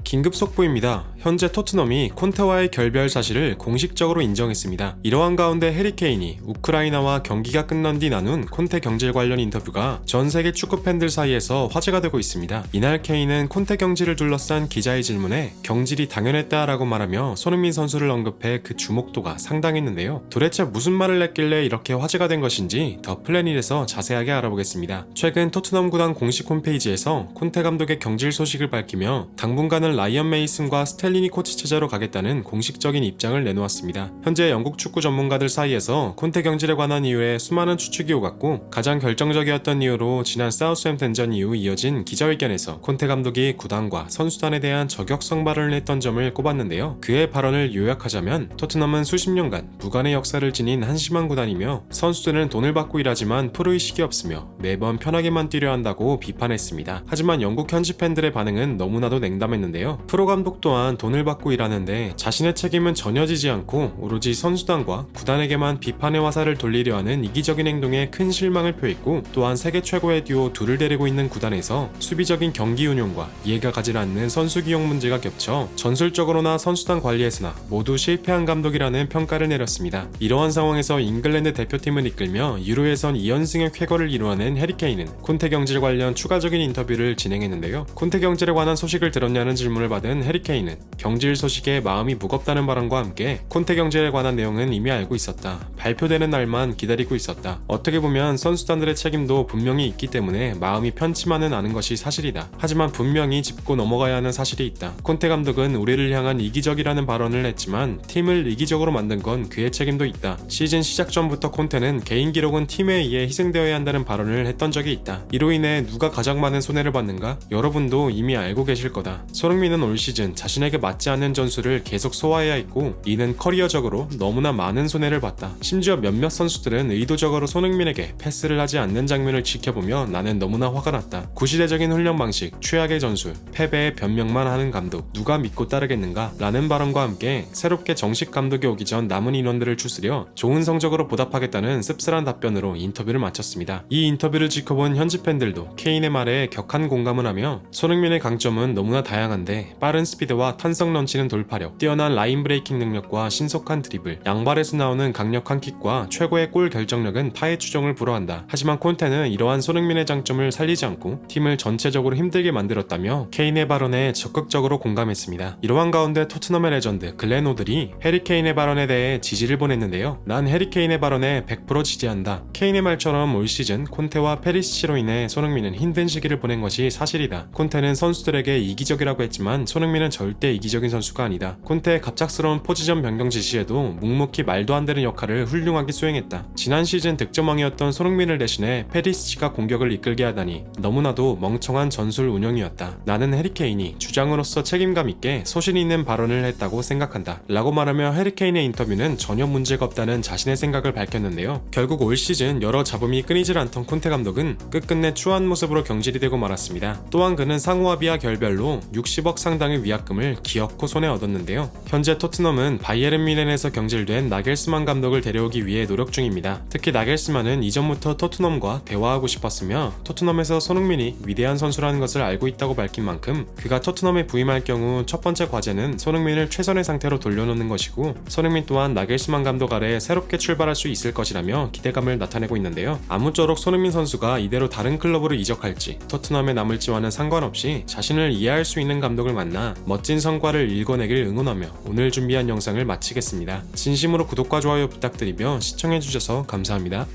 긴급 속보입니다. 현재 토트넘이 콘테와의 결별 사실을 공식적으로 인정했습니다. 이러한 가운데 해리 케인이 우크라이나와 경기가 끝난 뒤 나눈 콘테 경질 관련 인터뷰가 전 세계 축구 팬들 사이에서 화제가 되고 있습니다. 이날 케인은 콘테 경질을 둘러싼 기자의 질문에 경질이 당연했다라고 말하며 손흥민 선수를 언급해 그 주목도가 상당했는데요. 도대체 무슨 말을 했길래 이렇게 화제가 된 것인지 더 플래닛에서 자세하게 알아보겠습니다. 최근 토트넘 구단 공식 홈페이지에서 콘테 감독의 경질 소식을 밝히며 당분간은 라이언 메이슨과 스텔리니 코치 체제로 가겠다는 공식적인 입장을 내놓았습니다. 현재 영국 축구 전문가들 사이에서 콘테 경질에 관한 이유에 수많은 추측이 오갔고 가장 결정적이었던 이유로 지난 사우스햄튼전 이후 이어진 기자회견에서 콘테 감독이 구단과 선수단에 대한 저격성 발언을 했던 점을 꼽았는데요. 그의 발언을 요약하자면 토트넘은 수십 년간 무관의 역사를 지닌 한심한 구단이며 선수들은 돈을 받고 일하지만 프로의식이 없으며 매번 편하게만 뛰려 한다고 비판했습니다. 하지만 영국 현지 팬들의 반응은 너무나도 냉담했는데요. 프로 감독 또한 돈을 받고 일하는데 자신의 책임은 전혀 지지 않고 오로지 선수단과 구단에게만 비판의 화살을 돌리려 하는 이기적인 행동에 큰 실망을 표했고 또한 세계 최고의 듀오 둘을 데리고 있는 구단에서 수비적인 경기 운용과 이해가 가지 않는 선수 기용 문제가 겹쳐 전술적으로나 선수단 관리에서나 모두 실패한 감독이라는 평가를 내렸습니다. 이러한 상황에서 잉글랜드 대표팀을 이끌며 유로에선 2연승의 쾌거를 이루어낸 해리 케인은 콘테 경질 관련 추가적인 인터뷰를 진행했는데요. 콘테 경질에 관한 소식을 들었냐는 질문을 받은 해리 케인은 경질 소식에 마음이 무겁다는 발언과 함께 콘테 경질에 관한 내용은 이미 알고 있었다. 발표되는 날만 기다리고 있었다. 어떻게 보면 선수단들의 책임도 분명히 있기 때문에 마음이 편치만은 않은 것이 사실이다. 하지만 분명히 짚고 넘어가야 하는 사실이 있다. 콘테 감독은 우리를 향한 이기적이라는 발언을 했지만 팀을 이기적으로 만든 건 그의 책임도 있다. 시즌 시작 전부터 콘테는 개인 기록은 팀에 의해 희생되어야 한다는 발언을 했던 적이 있다. 이로 인해 누가 가장 많은 손해를 받는가? 여러분도 이미 알고 계실 거다. 손흥민은 올 시즌 자신에게 맞지 않는 전술을 계속 소화해야 했고 이는 커리어적으로 너무나 많은 손해를 봤다. 심지어 몇몇 선수들은 의도적으로 손흥민에게 패스를 하지 않는 장면을 지켜보며 나는 너무나 화가 났다. 구시대적인 훈련 방식, 최악의 전술, 패배의 변명만 하는 감독, 누가 믿고 따르겠는가? 라는 발언과 함께 새롭게 정식 감독이 오기 전 남은 인원들을 추스려 좋은 성적으로 보답하겠다는 씁쓸한 답변으로 인터뷰를 마쳤습니다. 이 인터뷰를 지켜본 현지 팬들도 케인의 말에 격한 공감을 하며 손흥민의 강점은 너무나 다양한데 빠른 스피드와 탄성 넘치는 돌파력, 뛰어난 라인 브레이킹 능력과 신속한 드리블, 양발에서 나오는 강력한 킥과 최고의 골 결정력은 타의 추종을 불허한다. 하지만 콘테는 이러한 손흥민의 장점을 살리지 않고 팀을 전체적으로 힘들게 만들었다며 케인의 발언에 적극적으로 공감했습니다. 이러한 가운데 토트넘의 레전드 글렌 호들이 해리 케인의 발언에 대해 지지를 보냈는데요. 난 해리 케인의 발언에 100% 지지한다. 케인의 말처럼 올 시즌 콘테와 페리시치로 인해 손흥민은 힘든 시기를 보낸 것이 사실이다. 콘테는 선수들에게 이기적이라고 했지만 손흥민은 절대 이기적인 선수가 아니다. 콘테의 갑작스러운 포지션 변경 지시에도 묵묵히 말도 안 되는 역할을 훌륭하게 수행했다. 지난 시즌 득점왕이었던 손흥민을 대신해 페리시치가 공격을 이끌게 하다니 너무나도 멍청한 전술 운영이었다. 나는 해리 케인이 주장으로서 책임감 있게 소신 있는 발언을 했다고 생각한다. 라고 말하며 해리 케인의 인터뷰는 전혀 문제가 없다는 자신의 생각을 밝혔는데요. 결국 올 시즌 여러 잡음이 끊이질 않던 콘테 감독은 끝끝내 추한 모습으로 경질이 되고 말았습니다. 또한 그는 상호합의와 결별로 60억 상당의 위약금을 기어코 손에 얻었는데요. 현재 토트넘은 바이에른 뮌헨에서 경질된 나겔스만 감독을 데려오기 위해 노력 중입니다. 특히 나겔스만은 이전부터 토트넘과 대화하고 싶었으며 토트넘에서 손흥민이 위대한 선수라는 것을 알고 있다고 밝힌 만큼 그가 토트넘에 부임할 경우 첫 번째 과제는 손흥민을 최선의 상태로 돌려놓는 것이고 손흥민 또한 나겔스만 감독 아래 새롭게 출발할 수 있을 것이라며 기대감을 나타내고 있는데요. 아무쪼록 손흥민 선수가 이대로 다른 클럽으로 이적할지 토트넘에 남을지와는 상관없이 자신을 이해할 수 있는 감독을 만나 멋진 성과를 일궈내길 응원하며 오늘 준비한 영상을 마치겠습니다. 진심으로 구독과 좋아요 부탁드리며 시청해주셔서 감사합니다.